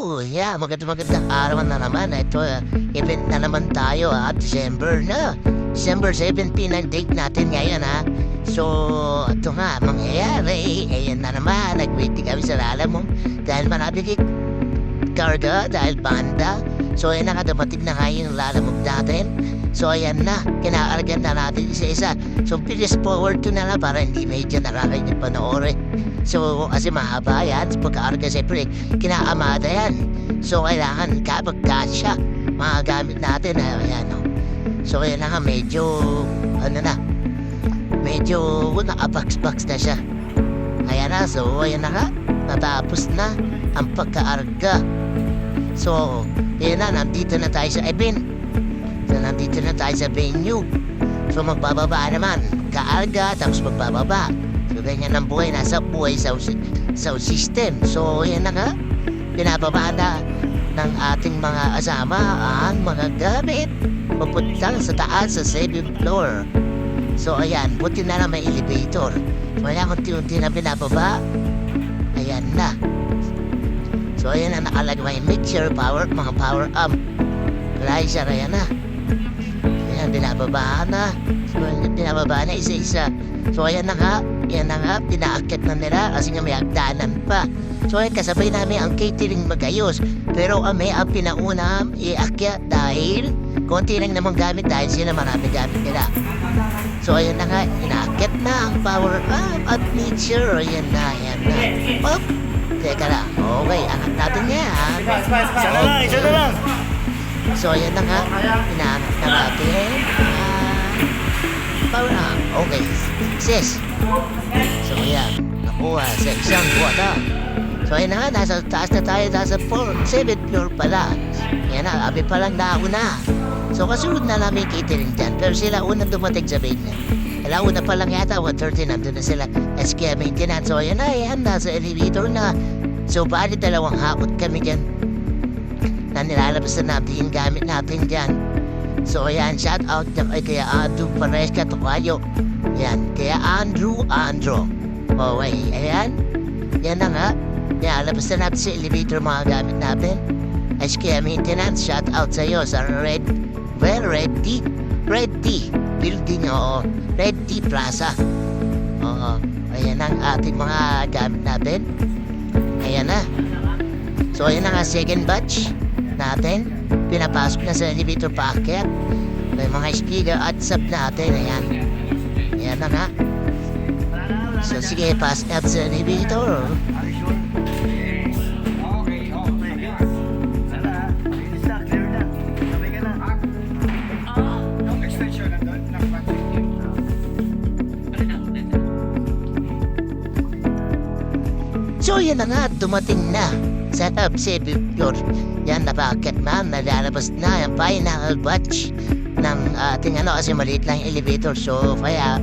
Yeah, magandang araw na naman. Ito, event na naman tayo December na. December 17 ang date natin ngayon So, ito nga, mangyayari. Ayan na naman, nag-waiting kami sa Lalamove. Dahil marami karga, dahil banda. So, ayan na nga, dumating na nga yung Lalamove natin. So, ayan na, kinakargan na natin isa-isa. So, please forward to na lang para hindi medyo nakakainig panoorin. So, kasi mahaba yan. Pagkakarga, siyempre, kinakamada yan. So, kailangan kapag-kasya, mga gamit natin. Ayan, no? So, ayan na nga, medyo, medyo nakabox-box na siya. Ayan na, so, ayan na nga, natapos na ang pagkakarga. So, ayan na, nandito na tayo sa event. So, nandito na tayo sa venue. So, magbababa naman. Kaarga, tapos magbababa. So, ganyan ang buhay. Nasa buhay sound system. So, yan na nga. Pinababa na ng ating mga kasama ang mga gamit. Papuntang sa taas sa 7th floor. So, ayan. Buti na lang may elevator. So, ayan, unti-unti na pinababa. Ayan na. So, ayan na nakalagay. Mixer, power, mga power amp. Riser, ayan na. Ayan, binababa na. So, binababa na isa-isa. So, ayan na nga. Ayan na nga, pinaakyat na nila kasi nga may hagdanan pa. So, ayan, kasabay namin ang catering magayos. Pero kami ang pinauna iakyat dahil konti lang naman gamit dahil sila marami gamit nila. So, ayan na nga, inaakyat na ang power up at nature. Ayan na, ayan na. Oh, teka lang. Okay, angat natin yan. Isa na lang. So, ayan na nga. Inaangat na natin. Power up. Okay. Sis. So, ayan. Nakuha sa isang kwata. So, ayan na nga. Nasa taas na tayo. Nasa 7th floor pala. Ayan na. Abi palang nauna. So, kasunod na namin catering dyan. Pero sila unang dumating sa main na. Kala una pa lang yata. 1:30 nandun na sila. SK maintenance. So, ayan na. Ayan. Nasa elevator na. So, bali dalawang hakot kami dyan na nilalabas na natin yung gamit natin dyan. So, ayan, shout out na kay Andrew Paresca Tokayo. Ayan, kaya Andrew. Okay, ayan. Yan na nga. Nilalabas na natin sa elevator mga gamit natin. SK Maintenance, shout out sa iyo sa Red D Building, oo. Red D Plaza. Oo, ayan ang ating mga gamit natin. Ayan na. So, ayan na nga, second batch natin. Pinapasok na sa elevator paakyat. May mga speaker at sub natin. Ayan. Ayan na nga. So, sige, pass up sa elevator. So, yan na nga, dumating na sa top 7th floor. Yan, napakit man, nalalabas na yung final batch ng ating kasi maliit lang yung elevator. So, kaya,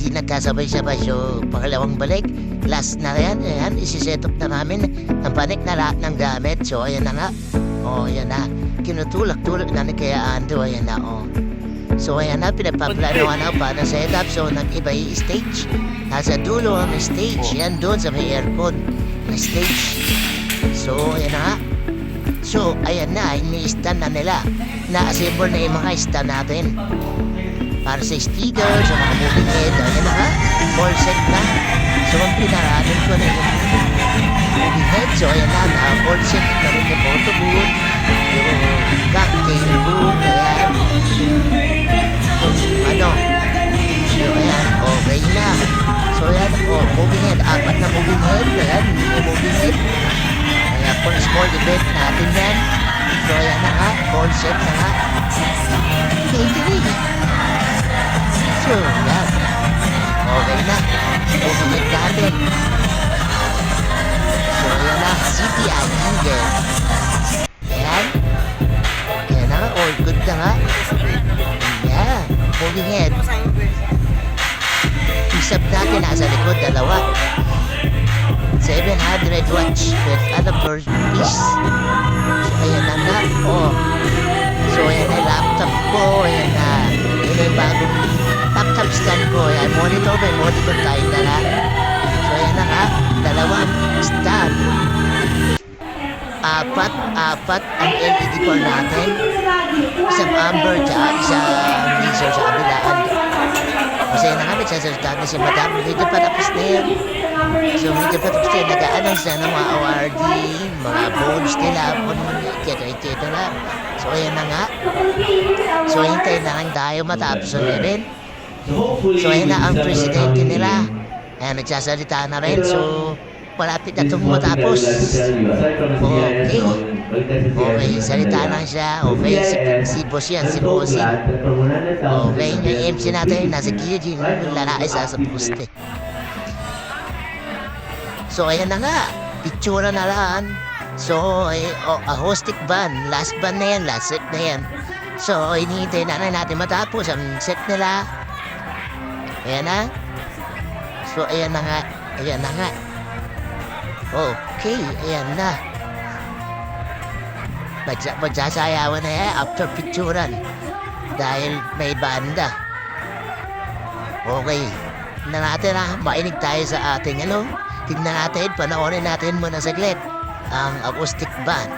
di nagkasabay-sabay. So, pangalawang balik, last na yan. Ayan, isi-set up na namin ang panik na lahat ng gamit. So, ayan na nga. O, ayan na. Kinutulak-tulak na ni Kaya Ando. Ayan na, o. So, ayan na, pinapaplano na para set up. So, nag-iba yung stage. Nasa dulo ang stage. Yan doon sa may aircon na stage. So, ayan na nga. So, ayan na, ini-stand na nila. Na-assemble na yung mga stand natin. Para sa speaker, sa mga moving head. Ayan na nga, all set na. So, ang pinaranin ko na yung moving head. So, ayan na, all set na rin yung photo booth. Yung cocktail booth. Ayan. So, ayan, okay na. So, ayan, moving head. Apat na moving head. Ayan, yung moving head. Ayan, for small event natin yan. So, ayan na nga, concept na nga. Catering. So, ayan. Okay na. Moving head natin. So, ayan na, City Eagle. Ayan. Ayan na nga, all good na nga. Ayan, moving head. Isap natin nasa likod, dalawa. 700 watts with other first piece. So, ayan na nga. So, ayan na laptop ko. Ayan na. Ayan na yung bagong laptop stand ko. Ayan, monitor. May monitor tayo dala. So, ayan na nga. Dalawang stand. apat ang LED core natin. Isang amber tsaka isang laser sa kabilaan. Kasi na nga nagsasalita na si Madam, medyo patapos na yan. So medyo patapos na yan, nag-a-announce na ng mga award, mga bones nila, etc. na. So ayan na nga. So hintay na lang tayo matapos ang event. So ayan na ang presidente nila. Ayan, nagsasalita na rin. So malapit na itong matapos. Okay. Okay, salita lang siya. Okay, si boss yan, si bossy. Okay, yung MC natin, nasa gilid yung lalaki sa poste. So, ayan na nga. Picture na lang. So, acoustic band. Last band na yan, last set na yan. So, hinihintay na natin matapos ang set nila. Ayan na. So, ayan na nga. Ayan na nga. Okay, ayan na. Magsasayawan na yan after picturean. Dahil may banda. Okay. Tignan natin mainig tayo sa ating tignan natin, panoorin natin muna saglit ang acoustic band.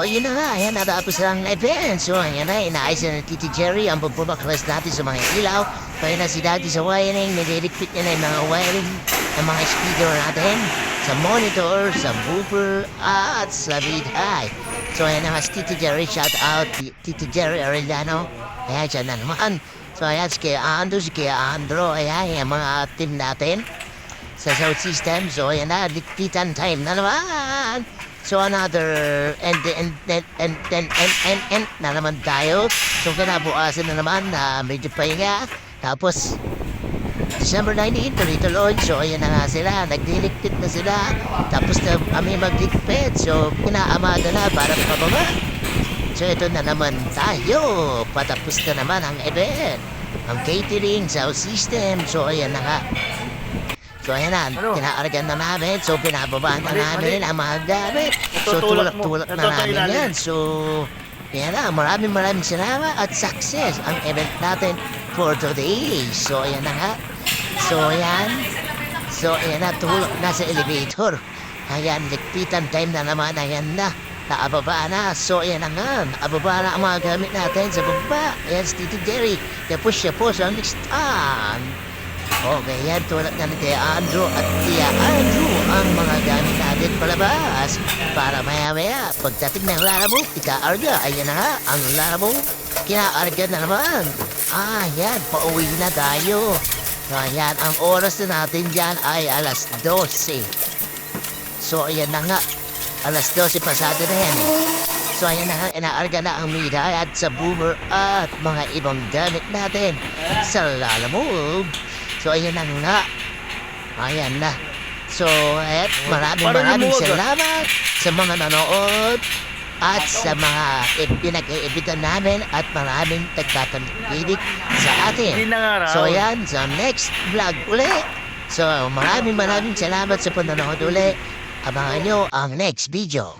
yun na nga, ayan, natapos lang ang event. So, ayan na, inaayos na ng Titi Jerry ang pagbabaklas natin sa mga ilaw. Kaya na si Daddy sa wiring, nililigpit niya na yung mga wiring ng mga speaker natin sa monitor, sa booper, at sa mid-high. So, ayan na nga si Titi Jerry, shout out, Titi Jerry Arellano. Ayan, siya na naman. So, ayan, si Kaya Ando, si Kaya Andro, ayan, yung mga team natin sa sound system. So, ayan na, diktitan time na naman. So, another, and na naman tayo. So, kinabukasan na naman na medyo pahinga. Tapos, December 19, tuloy-tuloy. So, ayan na nga sila. Nagdiligpit na sila. Tapos na kami magligpit. So, pinaamada na para pababa. So, ito na naman tayo. Patapos na naman ang event. Ang catering, sound system. So, ayan na nga. So, ayan na, kinaargan na namin. So, pinababa na namin ang mga gamit. So, tulak-tulak na namin yan. So, ayan na, maraming salamat at success ang event natin for today. So, ayan na nga. So, ayan. So, ayan na, tulak na sa elevator. Ayan, ligpitan time na naman. Ayan na, naababa na. So, ayan na nga, naababa na ang mga gamit natin sa baba. Ayan, si Titi Jerry. Tapos siya po sa next time. Okay, yan, tulad na ni Tia Andrew at Tia Andrew ang mga gamit natin palabas para maya-maya pagdating ng Larabo, ika-arga, ayan na nga, ang Larabo, kina-arga na naman. Yan, pauwi na tayo. So, ayan, ang oras na natin dyan ay alas 12. So, ayan na nga, alas 12 pasado na yan. So, ayan na nga, ina-arga na ang Miday at sa boomer at mga ibang gamit natin sa Lalamove. So, ayan na nga. Ayan na. So, maraming salamat sa mga nanood at sa mga pinag-iibitan namin at maraming nagtatanggit sa atin. So, ayan, sa next vlog uli. So, maraming salamat sa panonood uli. Abangan nyo ang next video.